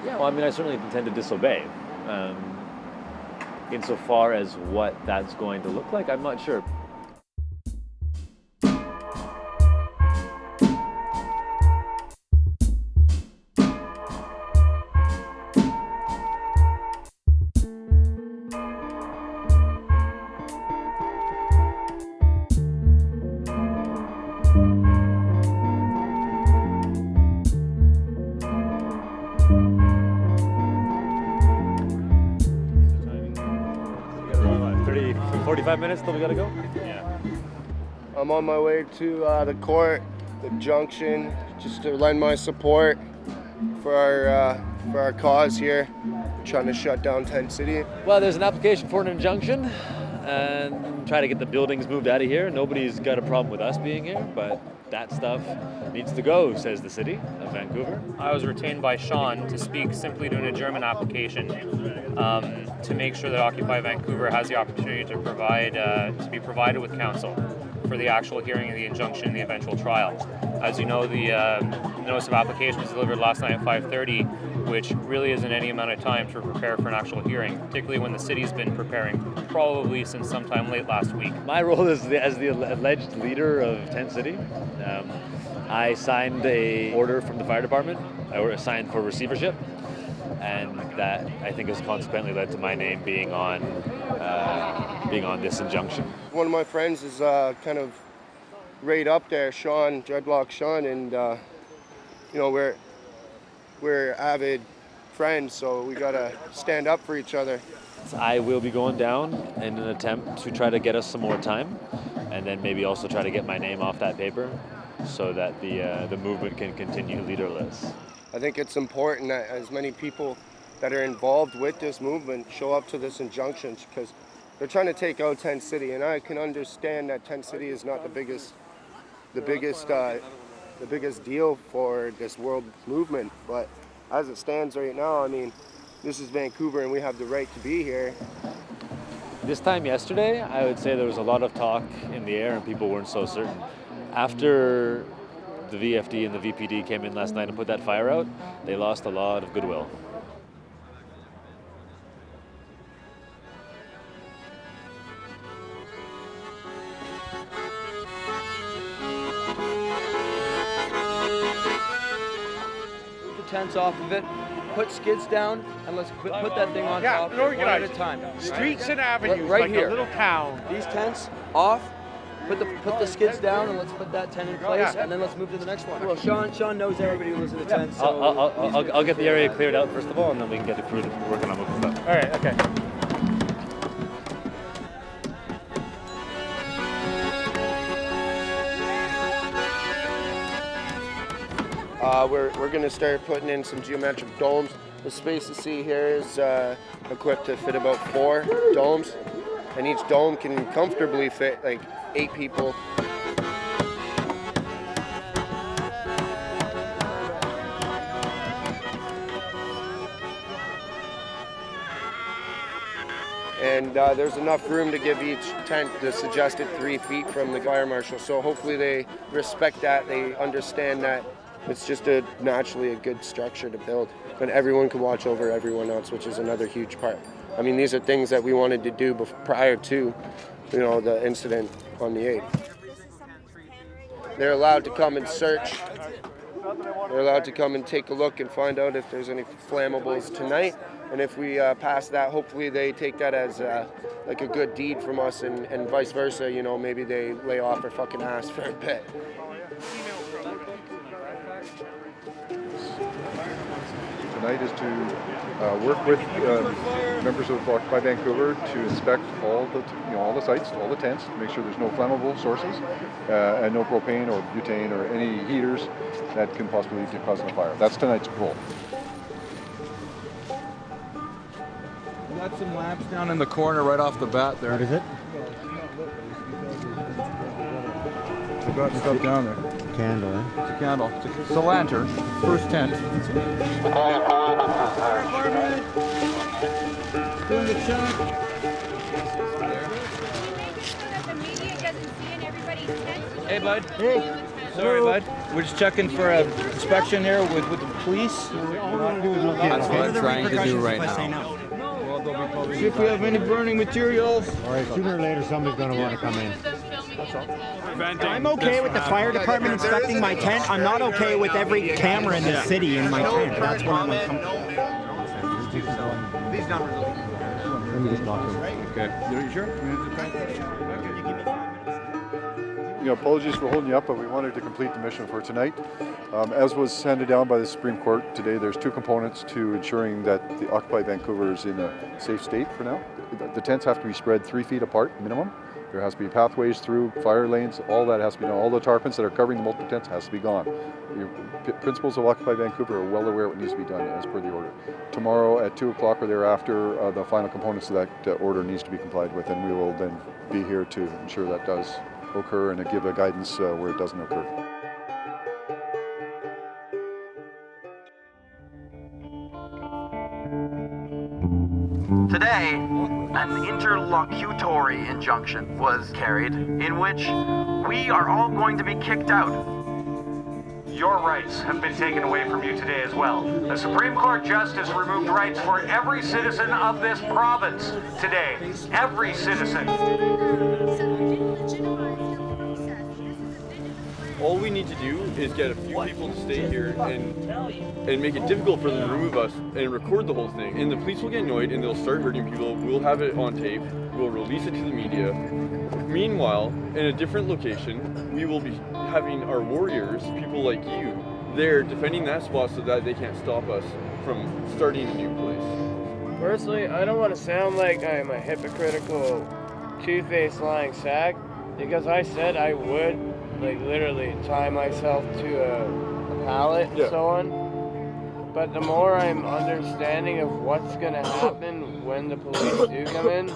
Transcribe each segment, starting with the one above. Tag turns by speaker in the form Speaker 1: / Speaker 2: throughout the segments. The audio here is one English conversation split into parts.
Speaker 1: Yeah, well, I mean, I certainly intend to disobey. Um, Insofar as what that's going to look like, I'm not sure. What, 30, 45 minutes till we gotta go?
Speaker 2: Yeah.
Speaker 3: I'm on my way to the court, the junction, just to lend my support for our cause here, trying to shut down Tent City.
Speaker 1: Well, there's an application for an injunction and try to get the buildings moved out of here. Nobody's got a problem with us being here, but that stuff needs to go, says the city of Vancouver.
Speaker 2: I was retained by Sean to speak simply to an adjournment application to make sure that Occupy Vancouver has the opportunity to be provided with counsel for the actual hearing of the injunction and the eventual trial. As you know, the notice of application was delivered last night at 5:30, which really isn't any amount of time to prepare for an actual hearing, particularly when the city's been preparing probably since sometime late last week.
Speaker 1: My role is as the alleged leader of Tent City. I signed a order from the fire department. I signed for receivership, and that I think has consequently led to my name being on this injunction.
Speaker 3: One of my friends is kind of right up there, Sean, Dreadlock Sean, and we're avid friends, so we gotta stand up for each other.
Speaker 1: I will be going down in an attempt to try to get us some more time, and then maybe also try to get my name off that paper so that the movement can continue leaderless.
Speaker 3: I think it's important that as many people that are involved with this movement show up to this injunction, because they're trying to take out Tent City, and I can understand that Tent City is not the biggest deal for this world movement, but as it stands right now, I mean, this is Vancouver and we have the right to be here.
Speaker 1: This time yesterday, I would say there was a lot of talk in the air and people weren't so certain. After the VFD and the VPD came in last night and put that fire out, they lost a lot of goodwill.
Speaker 4: Tents off of it, put skids down, and let's put that thing on top one at a time.
Speaker 5: Streets and avenues,
Speaker 4: right
Speaker 5: like
Speaker 4: here.
Speaker 5: a little town.
Speaker 4: These tents off, put the skids down, and let's put that tent in place, and then let's move to the next one. Well, Sean knows everybody who lives in the tent, so
Speaker 1: I'll get the area cleared out first of all, and then we can get the crew to working on moving stuff.
Speaker 5: All right, okay.
Speaker 3: We're going to start putting in some geometric domes. The space you see here is equipped to fit about 4 domes, and each dome can comfortably fit like 8 people. And there's enough room to give each tent the suggested 3 feet from the fire marshal. So hopefully they respect that, they understand that it's just naturally a good structure to build. But everyone can watch over everyone else, which is another huge part. I mean, these are things that we wanted to do prior to, the incident on the 8th. They're allowed to come and search. They're allowed to come and take a look and find out if there's any flammables tonight. And if we pass that, hopefully they take that as like a good deed from us, and vice versa. Maybe they lay off their fucking ass for a bit.
Speaker 6: Tonight is to work with members of Occupy Vancouver to inspect all the sites, all the tents, to make sure there's no flammable sources and no propane or butane or any heaters that can possibly lead to causing a fire. That's tonight's goal.
Speaker 7: We got some lamps down in the corner right off the bat there.
Speaker 8: What is it?
Speaker 7: We got stuff down there.
Speaker 8: Candle, eh?
Speaker 7: It's a candle. It's a lantern. First tent.
Speaker 4: doing the check.
Speaker 9: The media doesn't see in everybody's tent.
Speaker 4: Hey, bud.
Speaker 8: Hey,
Speaker 4: Sorry, bud. We're just checking for a inspection here with the police.
Speaker 7: That's what I'm trying to do right now.
Speaker 4: See if we have any burning materials.
Speaker 8: All right, sooner or later somebody's going to want to come in.
Speaker 9: I'm okay with the fire department inspecting my tent. I'm not okay with every camera in the city in my tent. That's what I'm
Speaker 8: These numbers. Let me just talk to him.
Speaker 6: Okay. You sure? Apologies for holding you up, but we wanted to complete the mission for tonight. As was handed down by the Supreme Court today, there's two components to ensuring that the Occupy Vancouver is in a safe state for now. The tents have to be spread 3 feet apart minimum. There has to be pathways through, fire lanes, all that has to be done. All the tarpaulins that are covering the multiple tents has to be gone. The principals of Occupy Vancouver are well aware of what needs to be done as per the order. Tomorrow at 2 o'clock or thereafter, the final components of that order needs to be complied with, and we will then be here to ensure that does occur and to give a guidance where it doesn't occur.
Speaker 10: Today, an interlocutory injunction was carried in which we are all going to be kicked out.
Speaker 11: Your rights have been taken away from you today as well. The Supreme Court Justice removed rights for every citizen of this province today. Every citizen.
Speaker 12: All we need to do is get a few people to stay here and make it difficult for them to remove us and record the whole thing. And the police will get annoyed and they'll start hurting people. We'll have it on tape. We'll release it to the media. Meanwhile, in a different location, we will be having our warriors, people like you, there defending that spot so that they can't stop us from starting a new place.
Speaker 13: Personally, I don't want to sound like I'm a hypocritical, two-faced lying sack, because I said I would, like, literally tie myself to a pallet and so on. But the more I'm understanding of what's going to happen when the police do come in,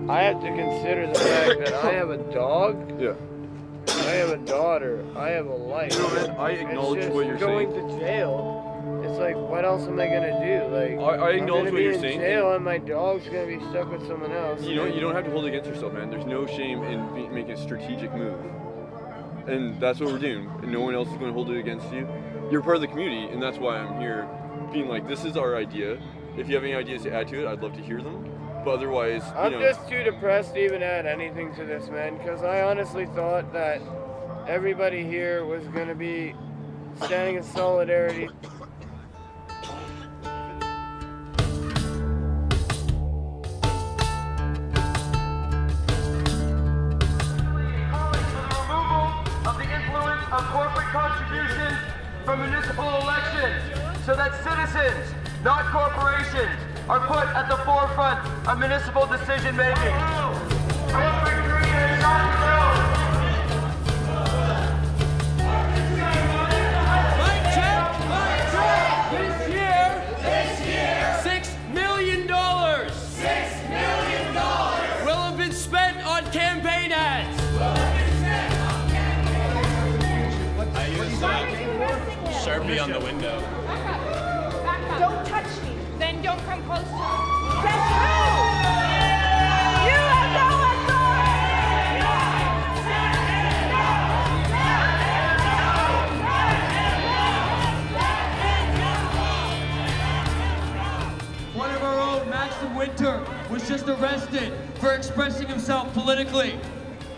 Speaker 13: I have to consider the fact that I have a dog, I have a daughter, I have a life.
Speaker 12: You know, man, I acknowledge what you're
Speaker 13: going
Speaker 12: saying.
Speaker 13: to jail, it's like, what else am I going to do? Like,
Speaker 12: I acknowledge what you're saying.
Speaker 13: I'm going to be in jail and my dog's going to be stuck with someone else.
Speaker 12: You don't have to hold it against yourself, man. There's no shame in making a strategic move. And that's what we're doing. And no one else is going to hold it against you. You're part of the community, and that's why I'm here being like, this is our idea. If you have any ideas to add to it, I'd love to hear them. But otherwise,
Speaker 13: I'm just too depressed to even add anything to this, man, because I honestly thought that everybody here was going to be standing in solidarity.
Speaker 10: Of corporate contributions from municipal elections so that citizens, not corporations, are put at the forefront of municipal decision making. Corporate greed is not true.
Speaker 14: This year, $6 million. $6 million will have been spent on campaign ads.
Speaker 2: Sharpie on the window.
Speaker 15: Don't touch me. Then don't come close to me. That's true. You have no authority.
Speaker 14: One of our own, Maxim Winter, was just arrested for expressing himself politically.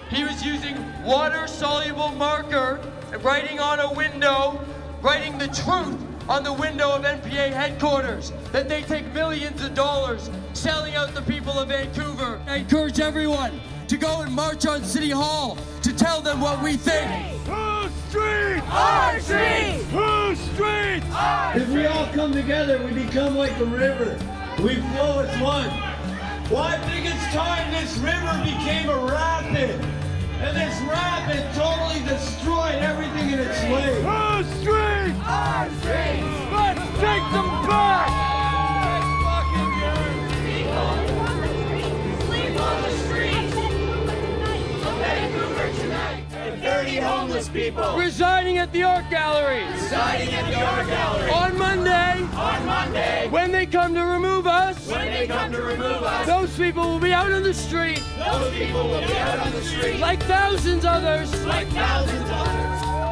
Speaker 14: He was using water-soluble marker, writing on a window, writing the truth on the window of NPA headquarters, that they take millions of dollars selling out the people of Vancouver. I encourage everyone to go and march on City Hall to tell them what we think.
Speaker 16: Whose street? Our street! Whose street?
Speaker 17: If we all come together, we become like a river. We flow as one. Well, I think it's time this river became a rapid. And this rapid totally destroyed everything in its way.
Speaker 16: Whose street? Our street! Let's take them back!
Speaker 14: Sleep on the streets of Vancouver tonight.
Speaker 16: 30 homeless people
Speaker 14: Residing at the Art Gallery.
Speaker 16: residing at the Art Gallery
Speaker 14: On Monday.
Speaker 16: on Monday.
Speaker 14: When they come to remove us.
Speaker 16: When they come to remove us,
Speaker 14: Those people will be out on the street.
Speaker 16: those people will be out on the street
Speaker 14: Like thousands others.
Speaker 16: like thousands of others.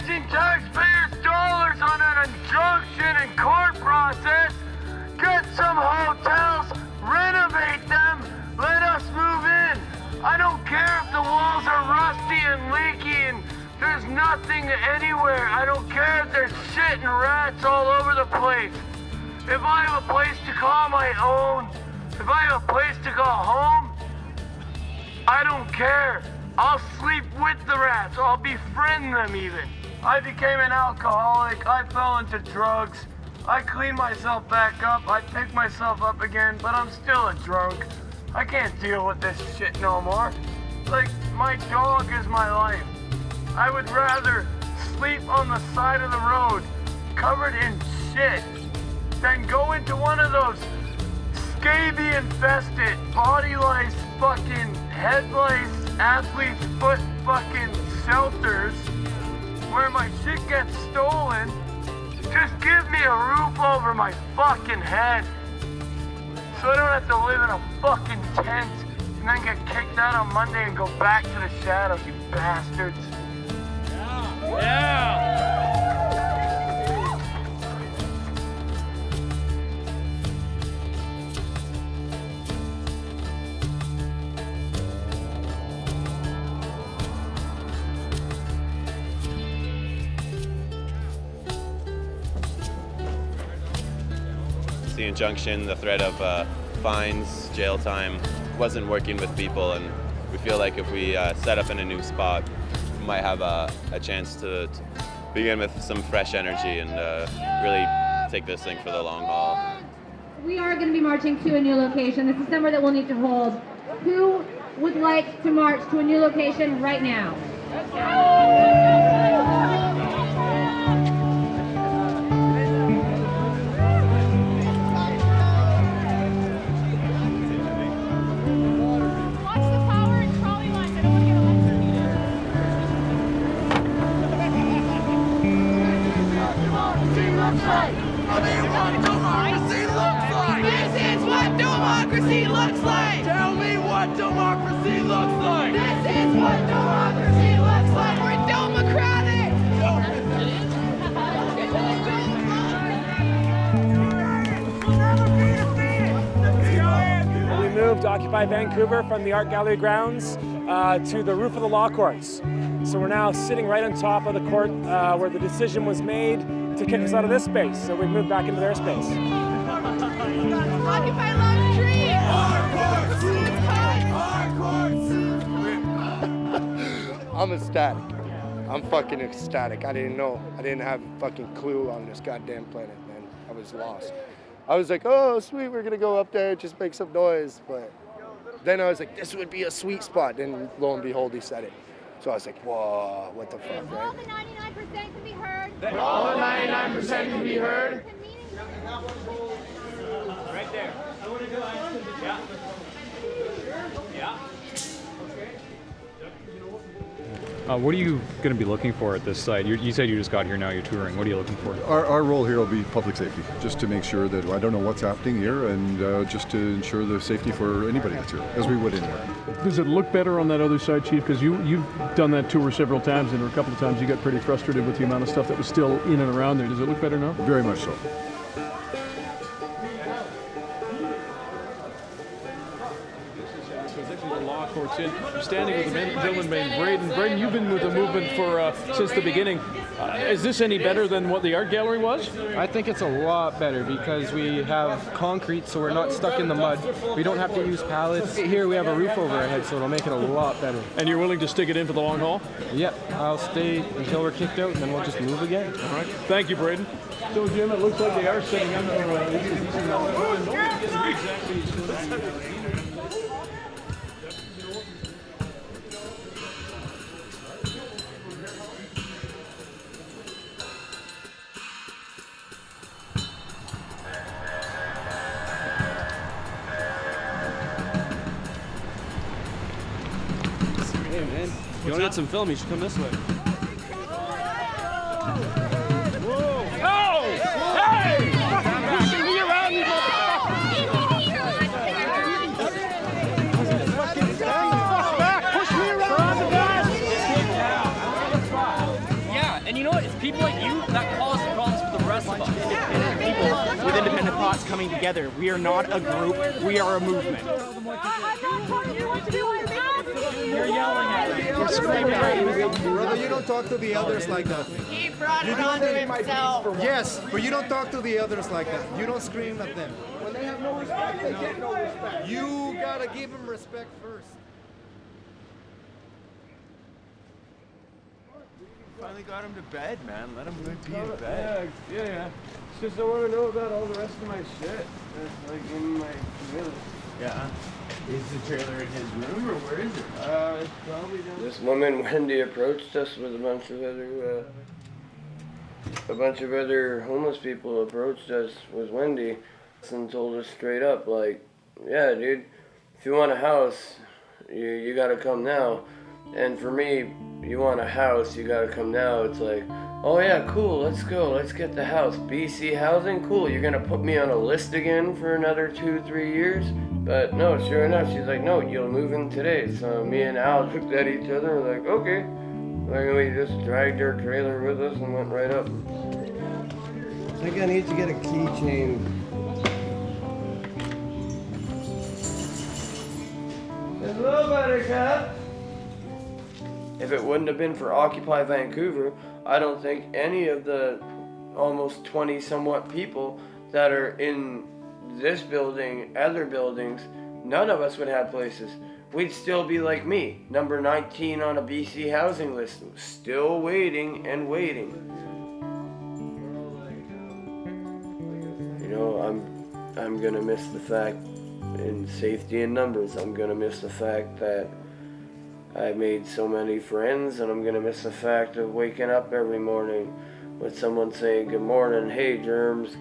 Speaker 10: wasting taxpayers' dollars on an injunction and court process. Get some hotels, renovate them, let us move in. I don't care if the walls are rusty and leaky and there's nothing anywhere. I don't care if there's shit and rats all over the place. If I have a place to call my own, if I have a place to call home, I don't care. I'll sleep with the rats. I'll befriend them even. I became an alcoholic. I fell into drugs. I cleaned myself back up. I picked myself up again, but I'm still a drunk. I can't deal with this shit no more. Like, my dog is my life. I would rather sleep on the side of the road, covered in shit, than go into one of those scabies-infested, body lice, fucking head lice, athlete's foot fucking shelters where my shit gets stolen. Just give me a roof over my fucking head so I don't have to live in a fucking tent and then get kicked out on Monday and go back to the shadows, you bastards. Yeah!
Speaker 18: The injunction, the threat of fines, jail time wasn't working with people, and we feel like if we set up in a new spot, we might have a chance to begin with some fresh energy and really take this thing for the long haul.
Speaker 19: We are going to be marching to a new location. This is somewhere that we'll need to hold. Who would like to march to a new location right now?
Speaker 16: Democracy looks like! Tell me what democracy looks like! This is what democracy looks like! We're democratic!
Speaker 20: We moved Occupy Vancouver from the Art Gallery grounds to the roof of the law courts. So we're now sitting right on top of the court where the decision was made to kick us out of this space. So we've moved back into their space.
Speaker 16: Occupy loves trees!
Speaker 3: I'm ecstatic. I'm fucking ecstatic. I didn't know. I didn't have a fucking clue on this goddamn planet, man. I was lost. I was like, oh, sweet, we're gonna go up there, just make some noise. But then I was like, this would be a sweet spot. Then lo and behold, he said it. So I was like, whoa, what the fuck, right?
Speaker 19: All the 99% can be heard.
Speaker 16: All the 99% can be heard.
Speaker 10: Right there. Yeah. Yeah.
Speaker 21: What are you going to be looking for at this site? You said you just got here, now you're touring. What are you looking for?
Speaker 6: Our role here will be public safety, just to make sure that I don't know what's happening here, and just to ensure the safety for anybody that's here, as we would anywhere.
Speaker 22: Does it look better on that other side, Chief? Because you've done that tour several times, and a couple of times you got pretty frustrated with the amount of stuff that was still in and around there. Does it look better now?
Speaker 6: Very much so.
Speaker 22: Courts in. I'm standing with a gentleman named Braden. Braden, you've been with the movement for since the beginning. Is this any better than what the art gallery was?
Speaker 23: I think it's a lot better because we have concrete, so we're not stuck in the mud. We don't have to use pallets. Here we have a roof over our head, so it'll make it a lot better.
Speaker 22: And you're willing to stick it in for the long haul?
Speaker 23: Yep, I'll stay until we're kicked out, and then we'll just move again.
Speaker 22: All right. Thank you, Braden. So, Jim, it looks like they are setting up for
Speaker 24: Hey man, if you want to get some film, you should come this way.
Speaker 16: Whoa! Oh! Hey! Pushing me around, you
Speaker 14: Yeah, and you know what?
Speaker 9: us coming together. We are not a group, we are a movement. You're yelling at me. You're screaming at me.
Speaker 1: Brother, you don't talk to the others like that.
Speaker 16: He brought it on to himself.
Speaker 1: Yes, but you don't talk to the others like that. You don't scream at them.
Speaker 3: When they have no respect, they get no respect.
Speaker 1: You gotta give them respect first.
Speaker 4: Finally got him to bed, man. Let him be in bed.
Speaker 13: Yeah. It's just I want to know about all the rest of my shit. That's like in my trailer.
Speaker 4: Yeah. Is the trailer in his room or where is it?
Speaker 13: It's probably down. This woman Wendy approached us with a bunch of other homeless people approached us with Wendy and told us straight up, like, yeah, dude, if you want a house, you gotta come now. And for me, you want a house, you gotta come now. It's like, oh yeah, cool, let's go, let's get the house. BC Housing, cool, you're gonna put me on a list again for another 2-3 years? But no, sure enough, she's like, no, you'll move in today. So me and Al looked at each other and like, okay. Like, we just dragged our trailer with us and went right up.
Speaker 4: I think I need to get a keychain.
Speaker 13: Hello, Buttercup. If it wouldn't have been for Occupy Vancouver, I don't think any of the almost 20 somewhat people that are in this building, other buildings, none of us would have places. We'd still be like me, number 19 on a BC housing list, still waiting and waiting. You know, I'm gonna miss the fact, in safety in numbers, I'm gonna miss the fact that I made so many friends, and I'm gonna miss the fact of waking up every morning with someone saying, good morning, hey germs.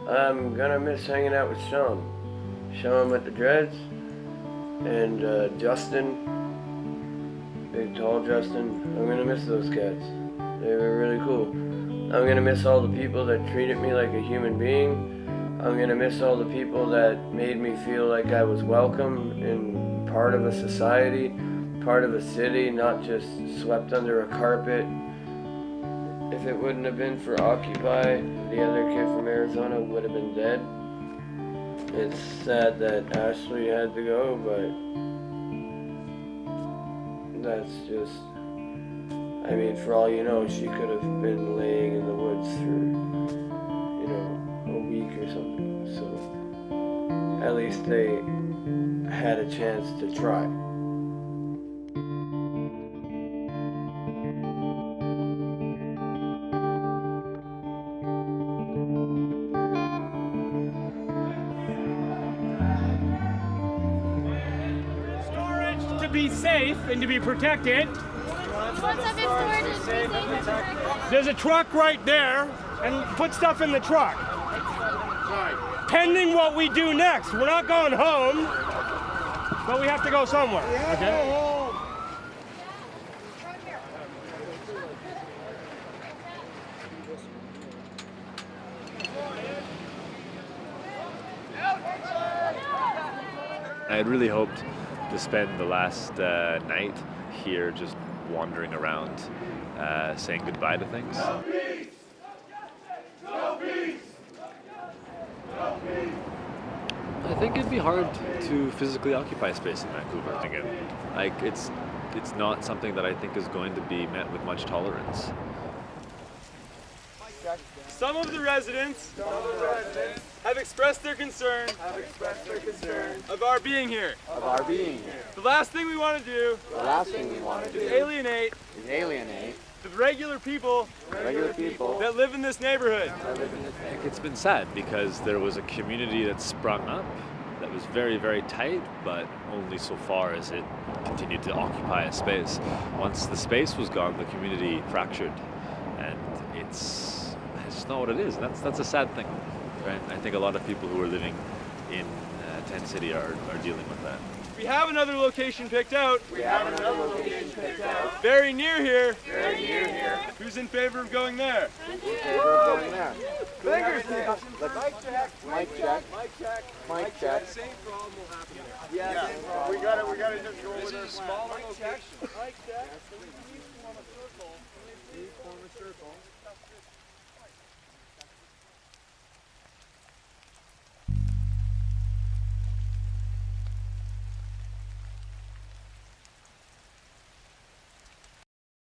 Speaker 13: I'm gonna miss hanging out with Sean with the dreads, and Justin, big tall Justin. I'm gonna miss those cats. They were really cool. I'm gonna miss all the people that treated me like a human being. I'm gonna miss all the people that made me feel like I was welcome and part of a society, part of a city, not just swept under a carpet. If it wouldn't have been for Occupy, the other kid from Arizona would have been dead. It's sad that Ashley had to go, but that's just, I mean, for all you know, she could have been laying in the woods for, you know, a week or something. So at least they had a chance to try.
Speaker 20: To be safe and to be protected. There's a truck right there, and put stuff in the truck. Pending what we do next. We're not going home, but we have to go somewhere. Okay?
Speaker 5: I had really hoped to spend the last night here just wandering around saying goodbye to things.
Speaker 16: No peace! No peace! No peace!
Speaker 5: I think it'd be hard to physically occupy space in Vancouver again. Like, it's not something that I think is going to be met with much tolerance.
Speaker 20: Some of the residents have expressed their concern of our being here. The last thing we want to do is alienate the regular people that live in this neighborhood.
Speaker 5: It's been sad because there was a community that sprung up that was very, very tight, but only so far as it continued to occupy a space. Once the space was gone, the community fractured, and it's just not what it is. That's a sad thing, right? I think a lot of people who are living in Tent City are dealing with that.
Speaker 20: We have another location picked out. Very near here. Who's in favor of going there?
Speaker 3: Fingers down. Mic check.
Speaker 20: Same problem will happen.
Speaker 3: Yeah. We gotta just go with
Speaker 20: This is a small location.